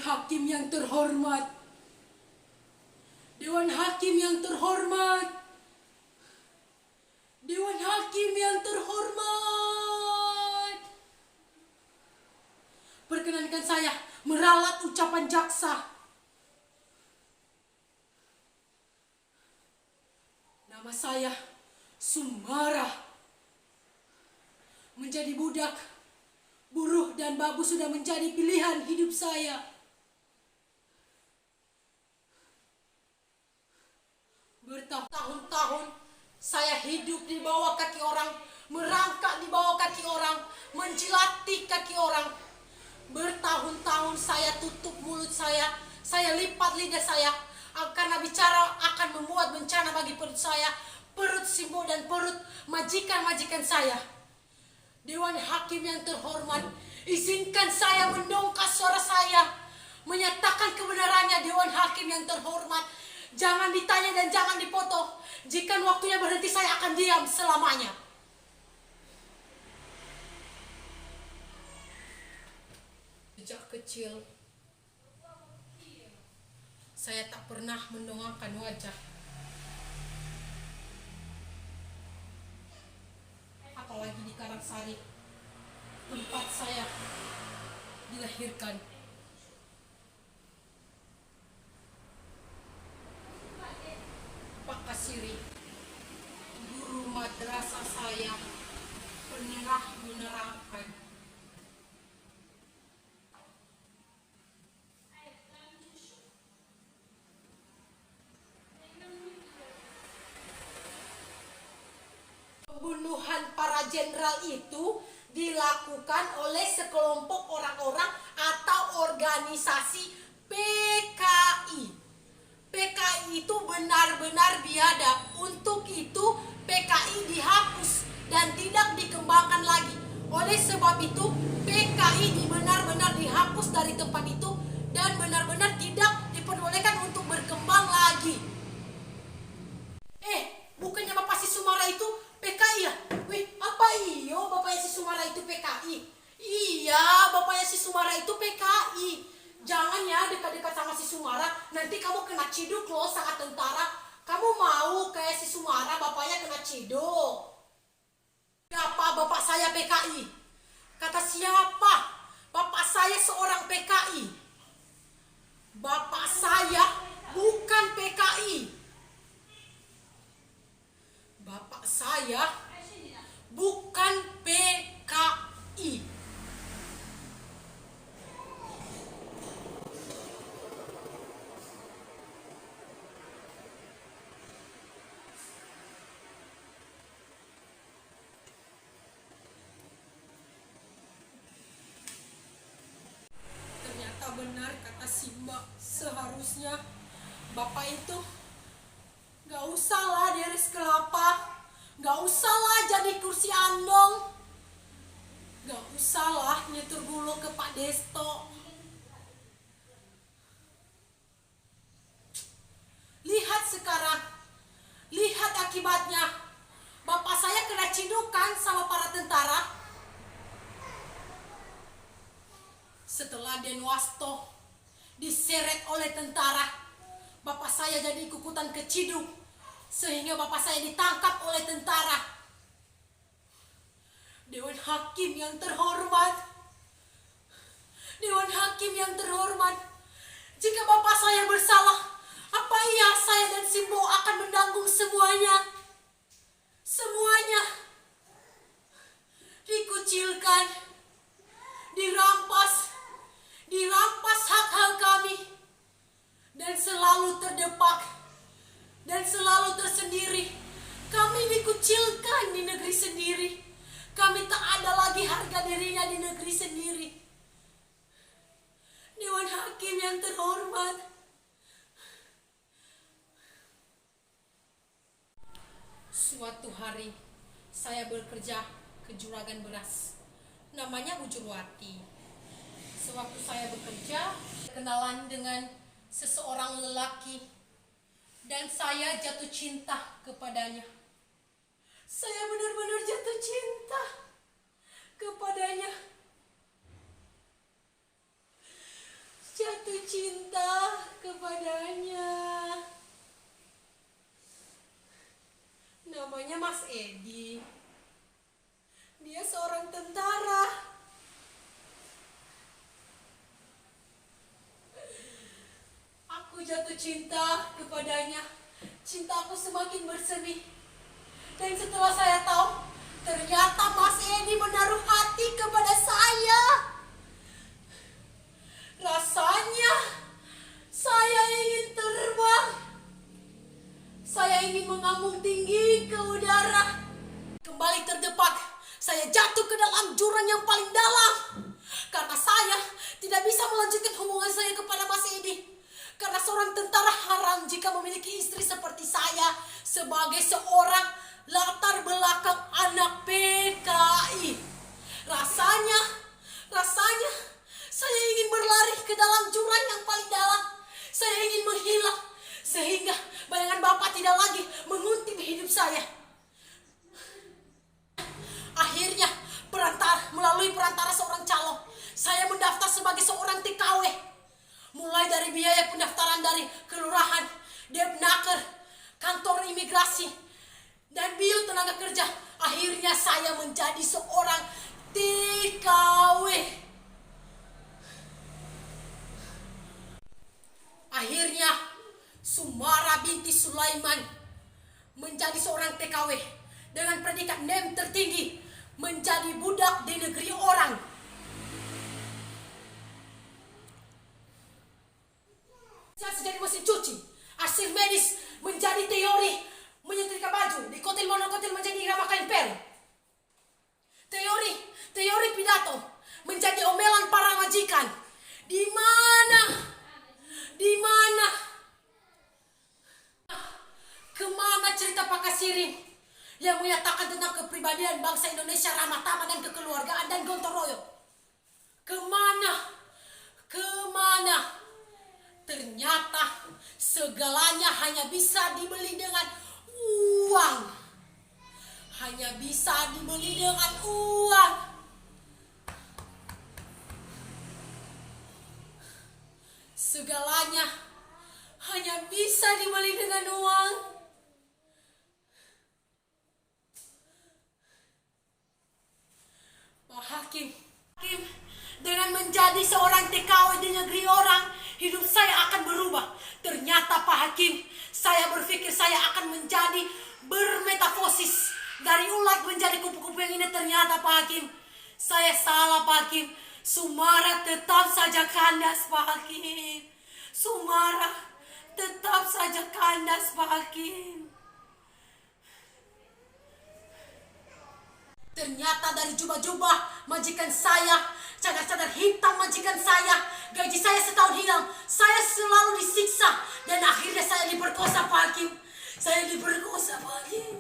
Hakim yang terhormat, Dewan Hakim yang terhormat, Dewan Hakim yang terhormat. Perkenankan saya meralat ucapan jaksa. Nama saya Sumara. Menjadi budak, buruh dan babu sudah menjadi pilihan hidup saya. Bertahun-tahun saya hidup di bawah kaki orang, merangkak di bawah kaki orang, menjilati kaki orang. Bertahun-tahun saya tutup mulut saya lipat lidah saya, karena bicara akan membuat bencana bagi perut saya, perut Simbo dan perut majikan-majikan saya. Dewan Hakim yang terhormat, izinkan saya mendongkas suara saya, menyatakan kebenarannya. Dewan Hakim yang terhormat, jangan ditanya dan jangan dipoto. Jika waktunya berhenti, saya akan diam selamanya. Sejak kecil, saya tak pernah mendongakkan wajah. Apalagi di Karangsari, tempat saya dilahirkan. Pak Kasiri, guru madrasah saya, pernah menerangkan, pembunuhan para jenderal itu dilakukan oleh sekelompok orang-orang atau organisasi PKI. PKI itu benar-benar biadab. Untuk itu PKI dihapus dan tidak dikembangkan lagi. Oleh sebab itu PKI benar-benar dihapus dari tempat itu dan benar-benar tidak diperbolehkan untuk berkembang lagi. Bukannya Bapak si Sumara itu PKI ya? Wih, apa iyo Bapaknya si Sumara itu PKI? Iya, Bapaknya si Sumara itu PKI. Jangan ya dekat-dekat sama si Sumara, nanti kamu kena ciduk loh saat tentara. Kamu mau kayak si Sumara, bapaknya kena ciduk. Siapa bapak saya PKI? Kata siapa? Bapak saya seorang PKI. Bapak saya bukan PKI. Bapak saya bukan PKI. Ternyata benar kata Simba, seharusnya Bapak itu gak usahlah diiris kelapa, gak usahlah jadi kursi andong, gak usahlah nyetur gulu ke Pak Desto. Lihat sekarang, lihat akibatnya. Bapak saya kena cidukan sama para tentara. Setelah Denwasto diseret oleh tentara, bapak saya jadi ikutan keciduk, sehingga bapak saya ditangkap oleh tentara. Dewan Hakim yang terhormat, Dewan Hakim yang terhormat, jika bapak saya bersalah, apa iya saya dan Simbo akan menanggung semuanya? Semuanya dikucilkan, dirampas hak-hak kami, dan selalu terdepak dan selalu tersendiri. Kami dikucilkan di negeri sendiri. Kami tak ada lagi harga dirinya di negeri sendiri. Dewan Hakim yang terhormat, suatu hari saya bekerja ke juragan beras, namanya Bu Jurwati. Sewaktu saya bekerja, kenalan dengan seseorang lelaki dan saya jatuh cinta kepadanya. Saya benar-benar jatuh cinta kepadanya. jatuh cinta kepadanya. Namanya Mas Edi. Dia seorang tentara. Aku jatuh cinta kepadanya. Cintaku semakin bersemi. Dan setelah saya tahu, ternyata Mas Edi menaruh hati kepada saya. Rasanya saya ingin terbang. Saya ingin mengambung tinggi ke udara. Kembali terdepak, saya jatuh ke dalam jurang yang paling dalam. Karena saya tidak bisa melanjutkan hubungan saya kepada Mas Edi. Karena seorang tentara haram jika memiliki istri seperti saya sebagai seorang latar belakang anak PKI. Rasanya saya ingin berlari ke dalam jurang yang paling dalam. Saya ingin menghilang sehingga bayangan Bapak tidak lagi menguntit hidup saya. Akhirnya melalui perantara seorang calon, saya mendaftar sebagai seorang TKW. Mulai dari biaya pendaftaran dari kelurahan, Depnaker, kantor imigrasi, dan biro tenaga kerja. Akhirnya saya menjadi seorang TKW. Akhirnya Sumara binti Sulaiman menjadi seorang TKW dengan predikat NEM tertinggi, menjadi budak di negeri orang. Saya jadi mesin cuci, hasil medis menjadi teori menyetrika baju, di kotil monokotil menjadi irama kain pel. Teori pidato menjadi omelan para majikan. Di mana? Kemana cerita Pak Kasirin yang menyatakan tentang kepribadian bangsa Indonesia ramah tamah dan kekeluargaan dan gotong royong? Kemana? Ternyata segalanya hanya bisa dibeli dengan uang. Hanya bisa dibeli dengan uang. Segalanya hanya bisa dibeli dengan uang. Pak Hakim, dengan menjadi seorang TKW di negeri orang, hidup saya akan berubah. Ternyata Pak Hakim, saya berpikir saya akan menjadi bermetafosis. Dari ulat menjadi kupu-kupu yang ini. Ternyata Pak Hakim, saya salah Pak Hakim. Sumara tetap saja kandas Pak Hakim. Sumara tetap saja kandas Pak Hakim. Ternyata dari jubah-jubah majikan saya, cadar-cadar hitam majikan saya, gaji saya setahun hilang. Saya selalu disiksa dan akhirnya saya diperkosa Pak Hakim. Saya diperkosa Pak Hakim.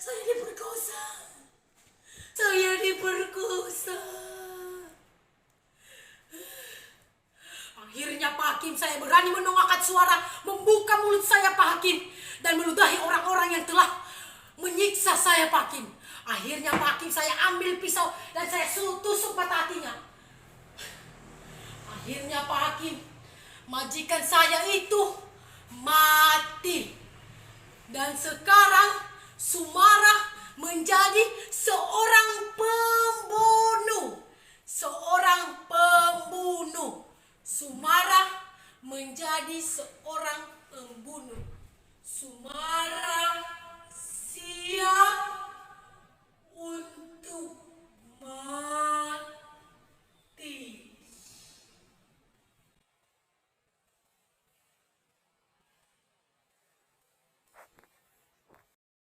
Saya diperkosa. Akhirnya Pak Hakim, saya berani menongakkan suara, membuka mulut saya Pak Hakim, dan meludahi orang-orang yang telah menyiksa saya Pak Hakim. Akhirnya Pak Hakim, saya ambil pisau dan saya tusuk mata hatinya. Akhirnya Pak Hakim, majikan saya itu mati. Dan sekarang Sumara menjadi seorang pembunuh, seorang